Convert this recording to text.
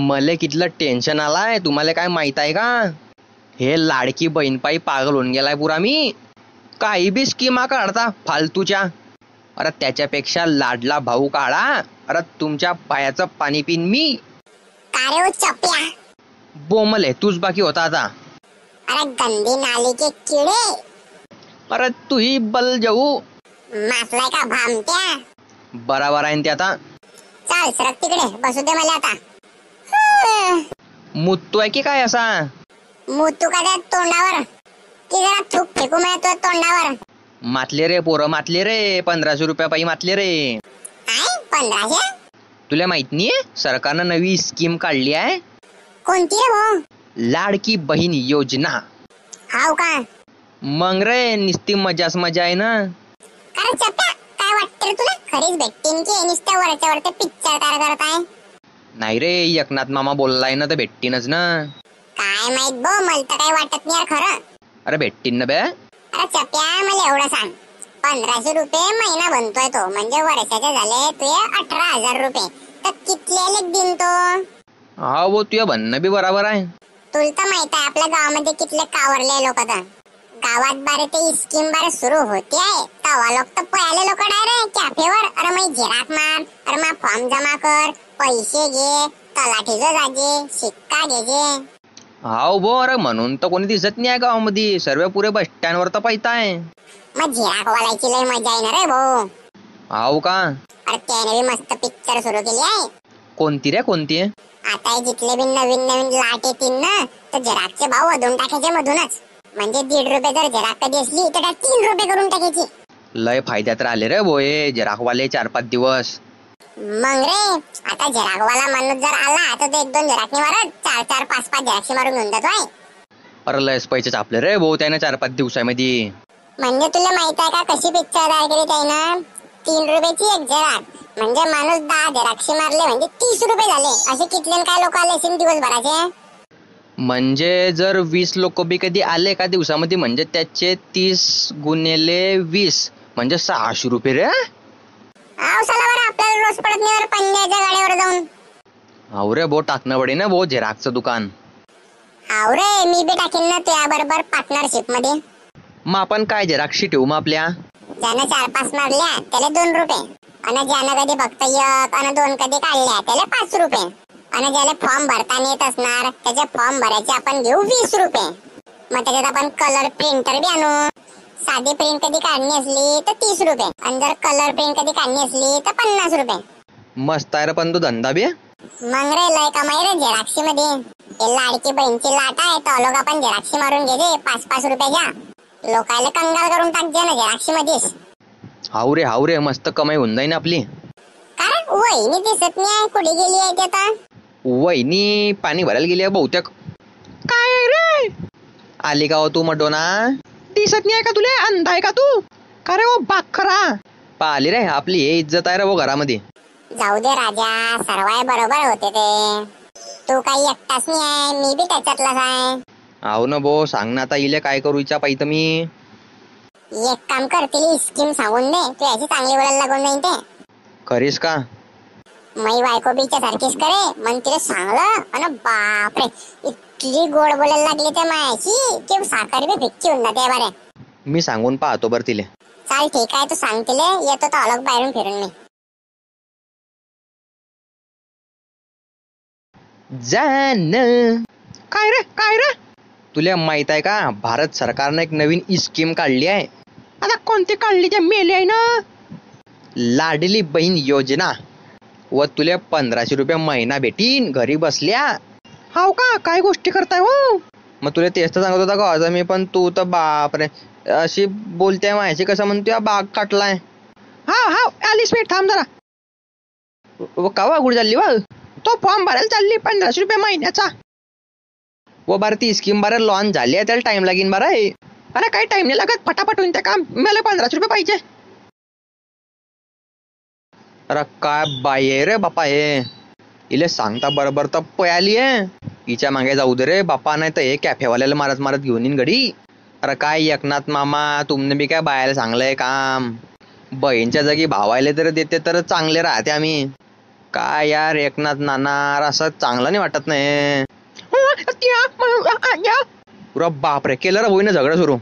मले कितलं टेन्शन आलाय तुम्हाला काय माहित आहे का? हे लाडकी बहीणपायी पागल होऊन गेलाय पुरा मी. काही बी स्कीमा काढता फालतूच्या. अरे त्याच्यापेक्षा लाडला भाऊ काढा. अरे तुमच्या पायाचं पाणी पिन मी. काय रे चप्या? बोमले तूच बाकी होता आता. अरे गंदी नाली के किडे. अरे तू ही बल जाऊ. मासलाय का भामट्या? बराबर आहे ते आता. चल सरक तिकडे, बसू दे मला आता. मुततोय की काय असा? मुतू का त्या तोंडावर की जरा थूक फेकू मी तुझ्या तोंडावर? मातले रे पोरं मातले रे. 1500 रुपयापायी मातले रे. काय 1500? तुला माहित नाहीये सरकारनं नवी स्कीम काढली आहे? कोणती रे भाऊ? लाडकी बहीण योजना. हाव का? मग रे निस्ती मजाच मजा आहे ना. अरे चप्या, काय वाटतं रे तुला? खरीच भेटतीन की नुसत्या वरच्या वरती पिक्चर करताय? नाही रे एकनाथ मामा बोललाय ना तर भेटतीनच ना. काय माहित भाऊ, मला तर काही वाटत नाही यार खरं. अरे भेटतीन ना बे. अरे चप्या मला एवढं सांग, 1500 रुपये महिना बनतोय तो, म्हणजे वर्षाचे झाले तुझे 18,000 रुपये. तर कितले लेख दिन तो? हा वो तुझं म्हणणं बी बराबर आहे. तुला तर माहित आहे आपल्या गावामध्ये कितले कावरले लोक. तर गावात बारे ते स्कीम बारे सुरू होते आहे तवा लोक तर पळाले लोक डायरेक्ट कॅफेवर. अरे मग झिराक मार, अरे मग फॉर्म जमा कर, पैसे घे, तलाठीचं जागे, शिक्का घे. हाव भो. अरे म्हणून तर कोणी दिसत नाही आहे गावामध्ये. सर्व पुरे बस स्टँड वर तर पाहत आहे. मग झिराक वालायची लय मजा आहे ना रे भाऊ. हाव का? अरे त्याने बी मस्त पिक्चर सुरू केली आहे. कोणती रे कोणती? आता जिथले बी नवीन नवीन लाट येतील ना तर झिराकचे भाव वाढवून टाकायचे मधूनच. म्हणजे 1.5 रुपये जर झिराक कधी असली तर 3 रुपये करून टाकायची. लय फायद्यात राहिले रे भोये झिराकवाले 4-5 दिवस. मग रे आता झिराकवाला माणूस जर आला तर 1-2 झिराकनी मारत 4-4, 5-5 झिराक्षी मारून घेऊन जातोय. अरे लयच पैसे छापले रे भाऊ त्याने 4-5 दिवसामध्ये. म्हणजे तुला माहित आहे का कशी पिक्चर तयार केली त्यानं? 3 रुपयाची एक झिराक, म्हणजे माणूस 10 झिराक्षी मारले म्हणजे 30 रुपये झाले. असे कितले काय लोक आले असेल दिवसभराचे? म्हणजे जर 20 लोक बी कधी आले का दिवसामध्ये म्हणजे त्याचे 30 गुणिले 20 म्हणजे 600 रुपये रे. आव साला बरं आपल्याला रोज पडत नाही पंजाच्या गाडीवर जाऊन. हाव रे भाऊ टाकणं पडे ना भाऊ झेराकचं दुकान. हाव रे मी बी टाकीन ना तुझ्या बरोबर पार्टनरशिप मध्ये. मग आपण काय झेराक्षी ठेवू मग आपल्या? ज्यानं 4-5 मारल्या त्याला 2 रुपये, आणि ज्यानं कधी फक्त 1 आणि 2 कधी काढल्या त्याला 5 रुपये, आणि ज्याला फॉर्म भरता येत असणार त्याचे फॉर्म भरायचे आपण घेऊ 20 रुपये. मग त्याच्यात आपण कलर प्रिंटर बी आणू. साधी प्रिंट कधी काढणी असली तर 30 रुपये, आणि जर कलर प्रिंट कधी काढणी असली तर 50 रुपये. मस्त आहे रे पण तो धंदा बी. मग रे लय कमाई रे झेराक्षी मध्ये. हे लाडकी बहीणची लाट आहे तर लोक आपण झेराक्षी मारून घे 5-5 रुपयाच्या. लोकायला कंगाल करून टाकजे ना झेराक्षी मध्येच. हाव रे मस्त कमाई होऊन जाईन आपली. कारण वहिनी दिसत नाही कुठे गेली आहे ते आता? वहिनी पाणी भरायला गेली आहे बहुतेक. काय रे आली का हो तू मडोना? दिसत नाही का तुला? अंधा आहे का तू? का रे वो बाखरा पाहिली रे आपली हे इज्जत आहे रे वो घरामध्ये. जाऊ दे राजा, सर्वाय बरोबर होते ते. तू काही एकटाच नाही आहे, मी बी त्याच्यातलाच आहे. हाव ना भो सांग ना आता इले काय करू इच्छा पाहिजे मी. एक काम कर, तिला स्कीम सांगून दे, तू याची चांगली वेळ लागून जाईन ते. खरीस का? मै बायको बीच्या सारखीच करे मग तिला सांगलं आणि बापरे इतकी गोड बोलायला लागली त्या मायाची की साखर बी फिक्की होऊन जाते बरे. मी सांगून पाहतो बरं तिले. चाल ठीक आहे, तू सांग तिले, येतो तो अलग बाहेरून फिरून मी. जान काय रे तुला माहित आहे का भारत सरकारने एक नवीन स्कीम काढली आहे. आता कोणती काढली त्या मेली आहे ना? लाडली बहीण योजना. व तुला 1500 रुपये महिना भेटीन घरी बसल्या. हाव का? काय गोष्टी करताय हो? मग तुला तेच तर सांगत होता का मी, पण तू तर बापरे अशी बोलते माझ्याशी कसं म्हणतो बाग काटलाय. हा आलीस वेट थांब जरा. कावा गुड चालली व तो फॉर्म भरायला चालली 1500 रुपये महिन्याचा. व बरं ती स्कीम बरं लॉन्च झाली आहे त्याला टाइम लागेल बरं आहे. अरे काही टाइम नाही लागत फटाफट होईन त्या काम. मला 1500 रुपये पाहिजे. अरे काय बाई आहे रे बापा हे. इले सांगता बरोबर तर पयाली आहे. हिच्या मागे जाऊ दे रे बापा, नाही तर हे कॅफेवाल्याला मारत घेऊन येईन घडी. अरे काय एकनाथ मामा तुमने बी काय बायाला चांगलंय काम. बहीणच्या जागी भावायला तर देते तर चांगले राहते आम्ही. काय यार एकनाथ नाना असं चांगलं नाही वाटत नाही. पुरा बापरे केलं रे होईना झगडा सुरू.